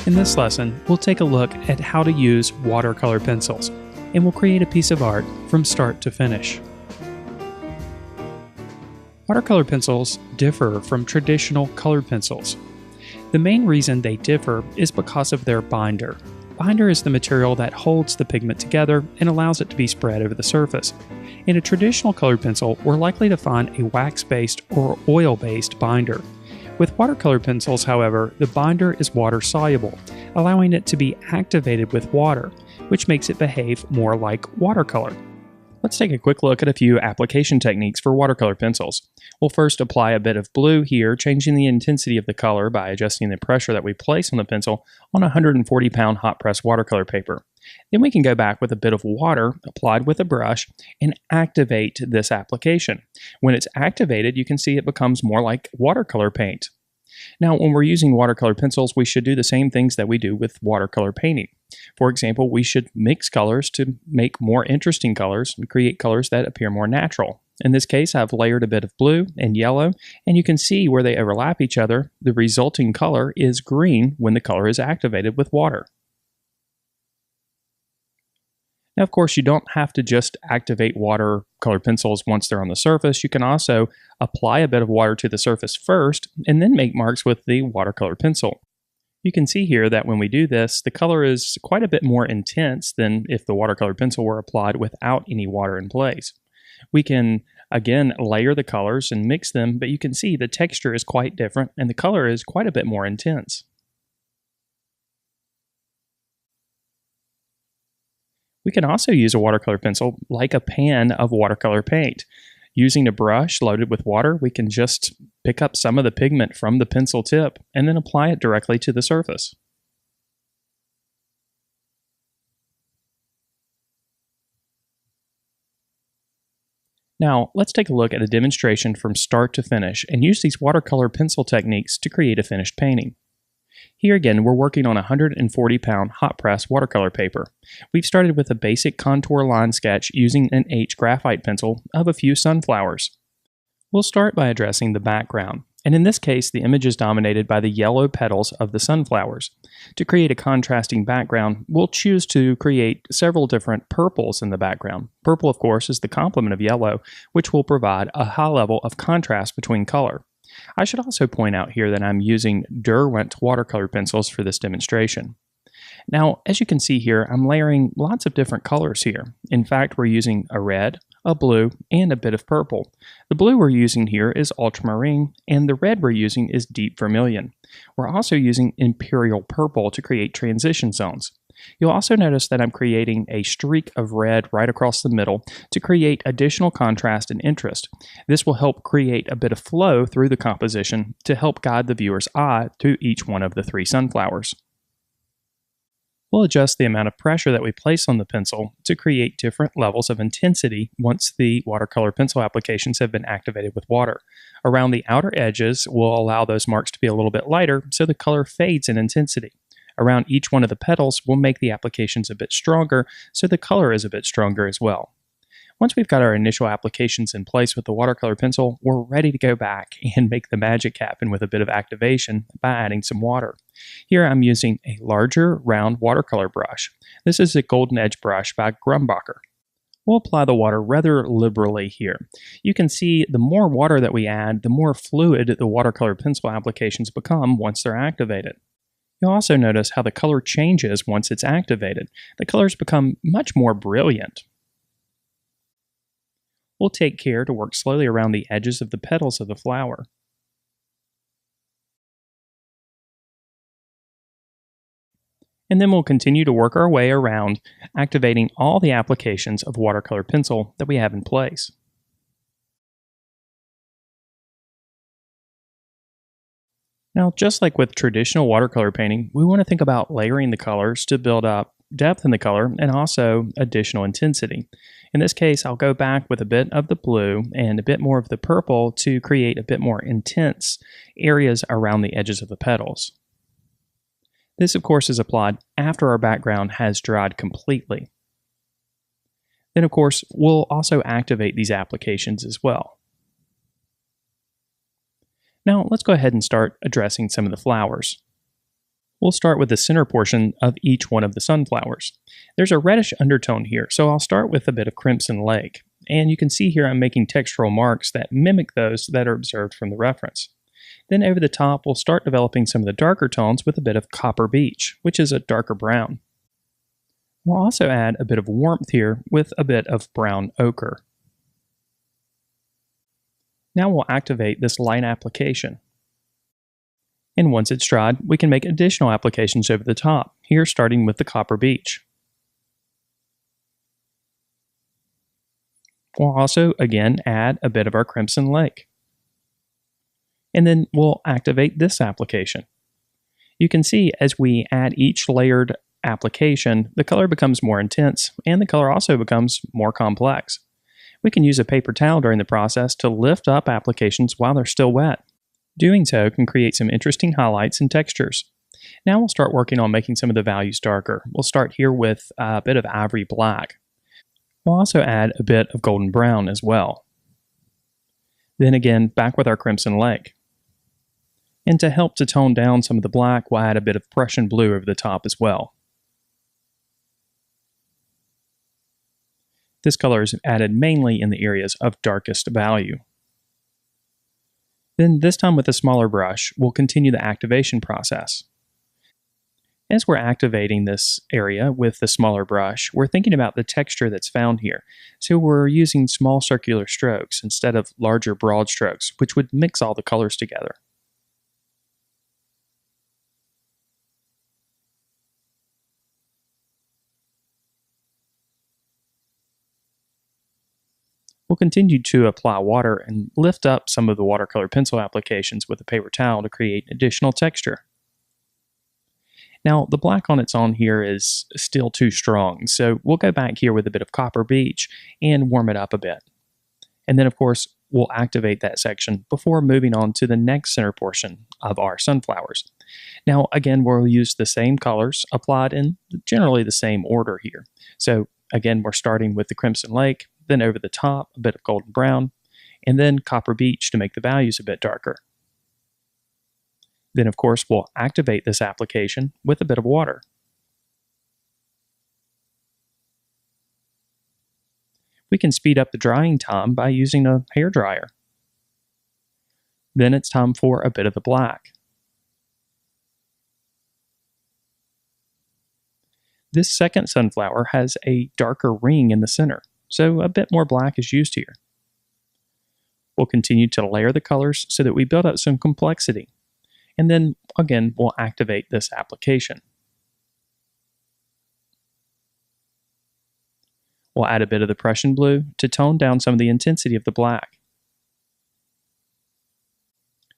In this lesson, we'll take a look at how to use watercolor pencils, and we'll create a piece of art from start to finish. Watercolor pencils differ from traditional colored pencils. The main reason they differ is because of their binder. Binder is the material that holds the pigment together and allows it to be spread over the surface. In a traditional colored pencil, we're likely to find a wax-based or oil-based binder. With watercolor pencils, however, the binder is water-soluble, allowing it to be activated with water, which makes it behave more like watercolor. Let's take a quick look at a few application techniques for watercolor pencils. We'll first apply a bit of blue here, changing the intensity of the color by adjusting the pressure that we place on the pencil on a 140-pound hot-press watercolor paper. Then we can go back with a bit of water applied with a brush and activate this application. When it's activated, you can see it becomes more like watercolor paint. Now, when we're using watercolor pencils, we should do the same things that we do with watercolor painting. For example, we should mix colors to make more interesting colors and create colors that appear more natural. In this case, I've layered a bit of blue and yellow, and you can see where they overlap each other. The resulting color is green when the color is activated with water. Now, of course, you don't have to just activate watercolor pencils once they're on the surface. You can also apply a bit of water to the surface first and then make marks with the watercolor pencil. You can see here that when we do this, the color is quite a bit more intense than if the watercolor pencil were applied without any water in place. We can, again, layer the colors and mix them, but you can see the texture is quite different and the color is quite a bit more intense. We can also use a watercolor pencil like a pan of watercolor paint. Using a brush loaded with water, we can just pick up some of the pigment from the pencil tip and then apply it directly to the surface. Now, let's take a look at a demonstration from start to finish and use these watercolor pencil techniques to create a finished painting. Here again, we're working on a 140-pound hot-press watercolor paper. We've started with a basic contour line sketch using an H graphite pencil of a few sunflowers. We'll start by addressing the background, and in this case, the image is dominated by the yellow petals of the sunflowers. To create a contrasting background, we'll choose to create several different purples in the background. Purple, of course, is the complement of yellow, which will provide a high level of contrast between color. I should also point out here that I'm using Derwent watercolor pencils for this demonstration. Now, as you can see here, I'm layering lots of different colors here. In fact, we're using a red, a blue, and a bit of purple. The blue we're using here is ultramarine, and the red we're using is deep vermilion. We're also using imperial purple to create transition zones. You'll also notice that I'm creating a streak of red right across the middle to create additional contrast and interest. This will help create a bit of flow through the composition to help guide the viewer's eye to each one of the three sunflowers. We'll adjust the amount of pressure that we place on the pencil to create different levels of intensity once the watercolor pencil applications have been activated with water. Around the outer edges, we'll allow those marks to be a little bit lighter so the color fades in intensity. Around each one of the petals, we'll make the applications a bit stronger, so the color is a bit stronger as well. Once we've got our initial applications in place with the watercolor pencil, we're ready to go back and make the magic happen with a bit of activation by adding some water. Here I'm using a larger, round watercolor brush. This is a Golden Edge brush by Grumbacher. We'll apply the water rather liberally here. You can see the more water that we add, the more fluid the watercolor pencil applications become once they're activated. You'll also notice how the color changes once it's activated. The colors become much more brilliant. We'll take care to work slowly around the edges of the petals of the flower. And then we'll continue to work our way around, activating all the applications of watercolor pencil that we have in place. Now, just like with traditional watercolor painting, we want to think about layering the colors to build up depth in the color and also additional intensity. In this case, I'll go back with a bit of the blue and a bit more of the purple to create a bit more intense areas around the edges of the petals. This, of course, is applied after our background has dried completely. Then, of course, we'll also activate these applications as well. Now let's go ahead and start addressing some of the flowers. We'll start with the center portion of each one of the sunflowers. There's a reddish undertone here, so I'll start with a bit of crimson lake. And you can see here I'm making textural marks that mimic those that are observed from the reference. Then over the top, we'll start developing some of the darker tones with a bit of copper beech, which is a darker brown. We'll also add a bit of warmth here with a bit of brown ochre. Now we'll activate this light application. And once it's dried, we can make additional applications over the top, here starting with the copper beech. We'll also, again, add a bit of our crimson lake. And then we'll activate this application. You can see as we add each layered application, the color becomes more intense, and the color also becomes more complex. We can use a paper towel during the process to lift up applications while they're still wet. Doing so can create some interesting highlights and textures. Now we'll start working on making some of the values darker. We'll start here with a bit of ivory black. We'll also add a bit of golden brown as well. Then again, back with our crimson lake. And to help to tone down some of the black, we'll add a bit of Prussian blue over the top as well. This color is added mainly in the areas of darkest value. Then this time with a smaller brush, we'll continue the activation process. As we're activating this area with the smaller brush, we're thinking about the texture that's found here. So we're using small circular strokes instead of larger broad strokes, which would mix all the colors together. We'll continue to apply water and lift up some of the watercolor pencil applications with a paper towel to create additional texture. Now, the black on its own here is still too strong, so we'll go back here with a bit of copper beech and warm it up a bit. And then, of course, we'll activate that section before moving on to the next center portion of our sunflowers. Now, again, we'll use the same colors applied in generally the same order here. So, again, we're starting with the crimson lake, then over the top, a bit of golden brown, and then copper beech to make the values a bit darker. Then, of course, we'll activate this application with a bit of water. We can speed up the drying time by using a hair dryer. Then it's time for a bit of the black. This second sunflower has a darker ring in the center, so a bit more black is used here. We'll continue to layer the colors so that we build up some complexity. And then, again, we'll activate this application. We'll add a bit of the Prussian blue to tone down some of the intensity of the black.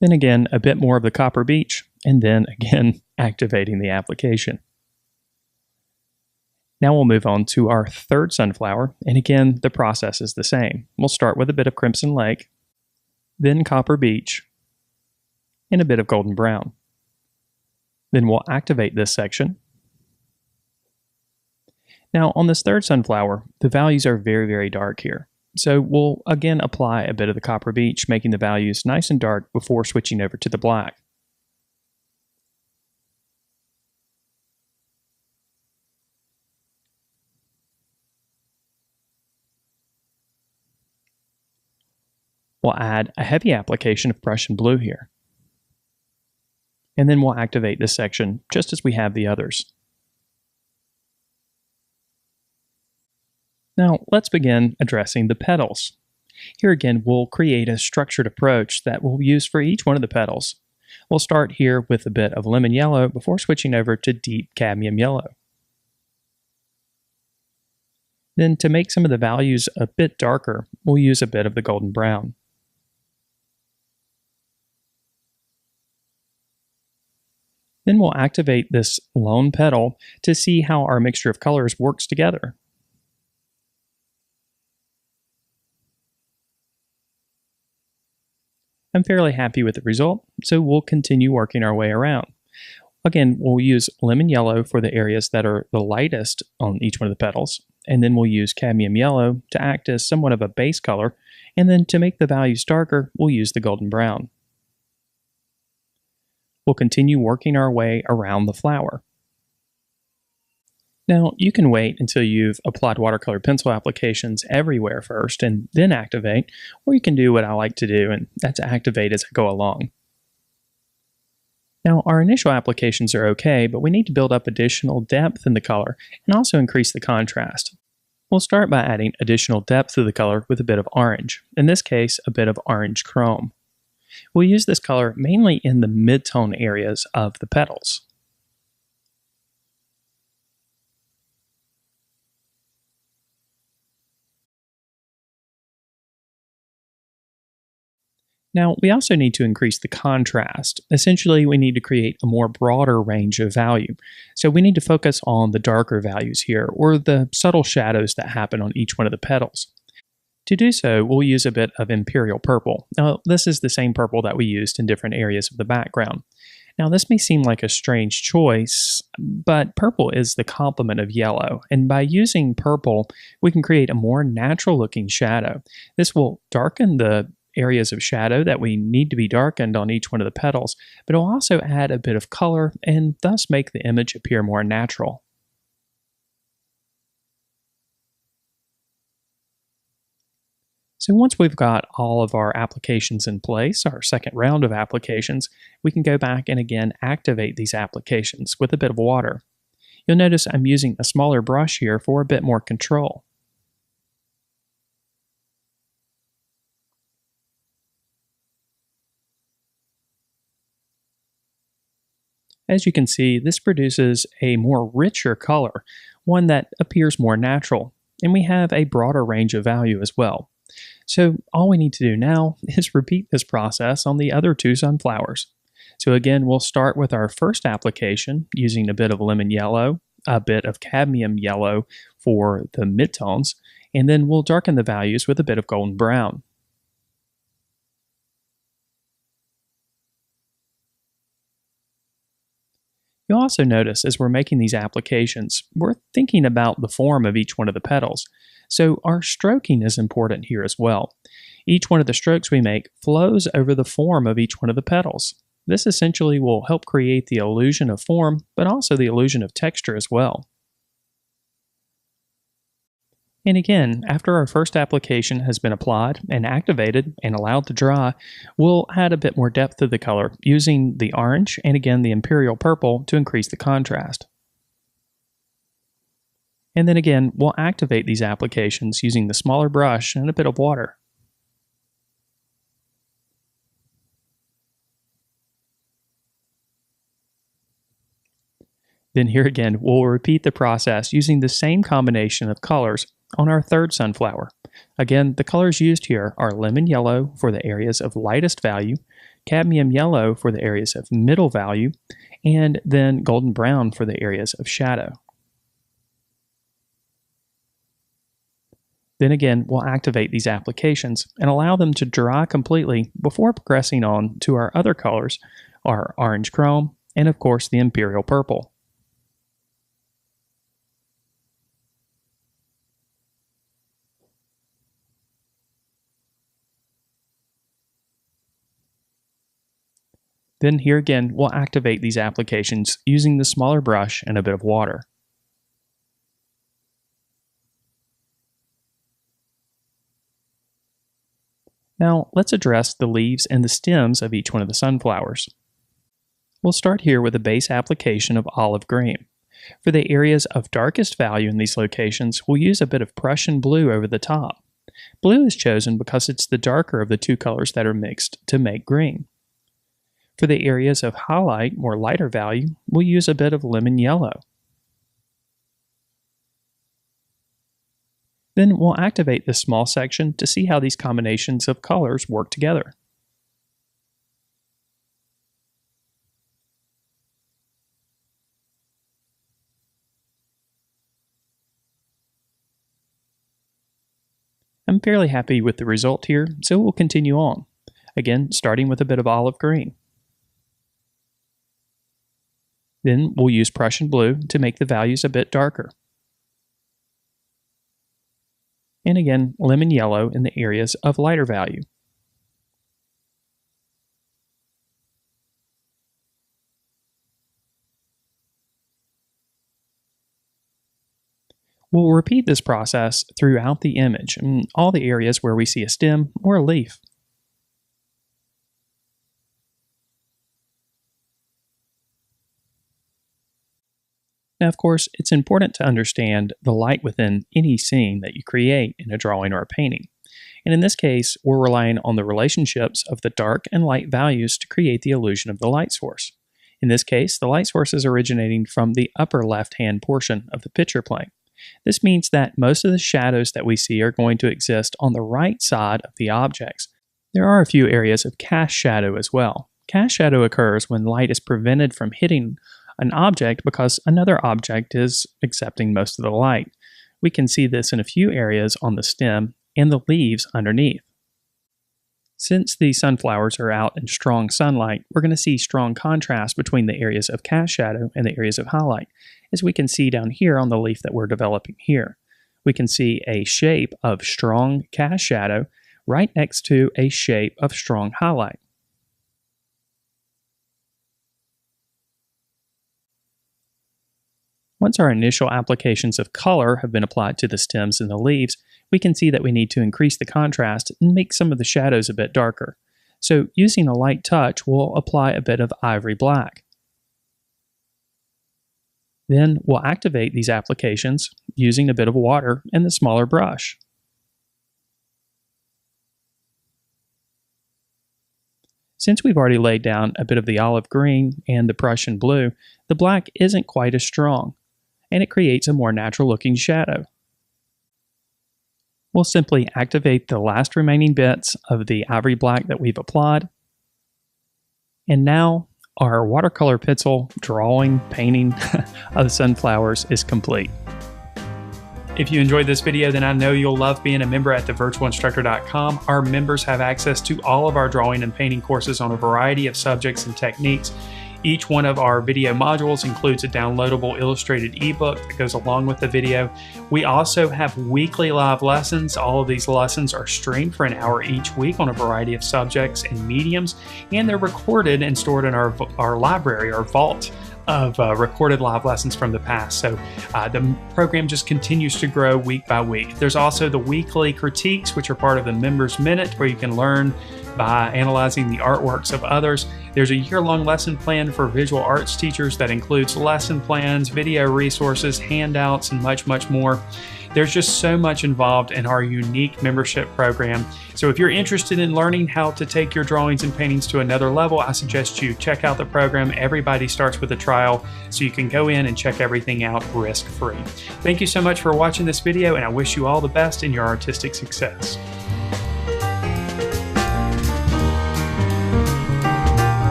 Then again, a bit more of the copper beech, and then again, activating the application. Now we'll move on to our third sunflower, and again, the process is the same. We'll start with a bit of crimson lake, then copper beech, and a bit of golden brown. Then we'll activate this section. Now on this third sunflower, the values are very, very dark here. So we'll again apply a bit of the copper beech, making the values nice and dark before switching over to the black. We'll add a heavy application of Prussian blue here. And then we'll activate this section just as we have the others. Now let's begin addressing the petals. Here again, we'll create a structured approach that we'll use for each one of the petals. We'll start here with a bit of lemon yellow before switching over to deep cadmium yellow. Then to make some of the values a bit darker, we'll use a bit of the golden brown. Then we'll activate this lone petal to see how our mixture of colors works together. I'm fairly happy with the result, so we'll continue working our way around. Again, we'll use lemon yellow for the areas that are the lightest on each one of the petals, and then we'll use cadmium yellow to act as somewhat of a base color, and then to make the values darker, we'll use the golden brown. we'll continue working our way around the flower. Now, you can wait until you've applied watercolor pencil applications everywhere first and then activate, or you can do what I like to do, and that's activate as I go along. Now, our initial applications are okay, but we need to build up additional depth in the color and also increase the contrast. We'll start by adding additional depth to the color with a bit of orange, in this case, a bit of orange chrome. We'll use this color mainly in the mid-tone areas of the petals. Now, we also need to increase the contrast. Essentially, we need to create a more broader range of value. So we need to focus on the darker values here, or the subtle shadows that happen on each one of the petals. To do so, we'll use a bit of imperial purple. Now, this is the same purple that we used in different areas of the background. Now, this may seem like a strange choice, but purple is the complement of yellow, and by using purple, we can create a more natural-looking shadow. This will darken the areas of shadow that we need to be darkened on each one of the petals, but it will also add a bit of color and thus make the image appear more natural. So once we've got all of our applications in place, our second round of applications, we can go back and again activate these applications with a bit of water. You'll notice I'm using a smaller brush here for a bit more control. As you can see, this produces a more richer color, one that appears more natural, and we have a broader range of value as well. So all we need to do now is repeat this process on the other two sunflowers. So again, we'll start with our first application using a bit of lemon yellow, a bit of cadmium yellow for the midtones, and then we'll darken the values with a bit of golden brown. You'll also notice as we're making these applications, we're thinking about the form of each one of the petals. So our stroking is important here as well. Each one of the strokes we make flows over the form of each one of the petals. This essentially will help create the illusion of form, but also the illusion of texture as well. And again, after our first application has been applied and activated and allowed to dry, we'll add a bit more depth to the color using the orange and again the imperial purple to increase the contrast. And then again, we'll activate these applications using the smaller brush and a bit of water. Then here again, we'll repeat the process using the same combination of colors on our third sunflower. Again, the colors used here are lemon yellow for the areas of lightest value, cadmium yellow for the areas of middle value, and then golden brown for the areas of shadow. Then again, we'll activate these applications and allow them to dry completely before progressing on to our other colors, our orange chrome, and of course the imperial purple. Then here again, we'll activate these applications using the smaller brush and a bit of water. Now, let's address the leaves and the stems of each one of the sunflowers. We'll start here with a base application of olive green. For the areas of darkest value in these locations, we'll use a bit of Prussian blue over the top. Blue is chosen because it's the darker of the two colors that are mixed to make green. For the areas of highlight or lighter value, we'll use a bit of lemon yellow. Then we'll activate this small section to see how these combinations of colors work together. I'm fairly happy with the result here, so we'll continue on. Again, starting with a bit of olive green. Then we'll use Prussian blue to make the values a bit darker. And again, lemon yellow in the areas of lighter value. We'll repeat this process throughout the image in all the areas where we see a stem or a leaf. Now, of course, it's important to understand the light within any scene that you create in a drawing or a painting. And in this case, we're relying on the relationships of the dark and light values to create the illusion of the light source. In this case, the light source is originating from the upper left-hand portion of the picture plane. This means that most of the shadows that we see are going to exist on the right side of the objects. There are a few areas of cast shadow as well. Cast shadow occurs when light is prevented from hitting an object because another object is accepting most of the light. We can see this in a few areas on the stem and the leaves underneath. Since the sunflowers are out in strong sunlight, we're going to see strong contrast between the areas of cast shadow and the areas of highlight, as we can see down here on the leaf that we're developing here. We can see a shape of strong cast shadow right next to a shape of strong highlight. Once our initial applications of color have been applied to the stems and the leaves, we can see that we need to increase the contrast and make some of the shadows a bit darker. So using a light touch, we'll apply a bit of ivory black. Then we'll activate these applications using a bit of water and the smaller brush. Since we've already laid down a bit of the olive green and the Prussian blue, the black isn't quite as strong, and it creates a more natural looking shadow. We'll simply activate the last remaining bits of the ivory black that we've applied. And now our watercolor pencil drawing, painting of the sunflowers is complete. If you enjoyed this video, then I know you'll love being a member at thevirtualinstructor.com. Our members have access to all of our drawing and painting courses on a variety of subjects and techniques. Each one of our video modules includes a downloadable illustrated ebook that goes along with the video. We also have weekly live lessons. All of these lessons are streamed for an hour each week on a variety of subjects and mediums, and they're recorded and stored in our library, our vault of recorded live lessons from the past. So the program just continues to grow week by week. There's also the weekly critiques, which are part of the Members Minute, where you can learn by analyzing the artworks of others. There's a year-long lesson plan for visual arts teachers that includes lesson plans, video resources, handouts, and much, much more. There's just so much involved in our unique membership program. So if you're interested in learning how to take your drawings and paintings to another level, I suggest you check out the program. Everybody starts with a trial, so you can go in and check everything out risk-free. Thank you so much for watching this video, and I wish you all the best in your artistic success.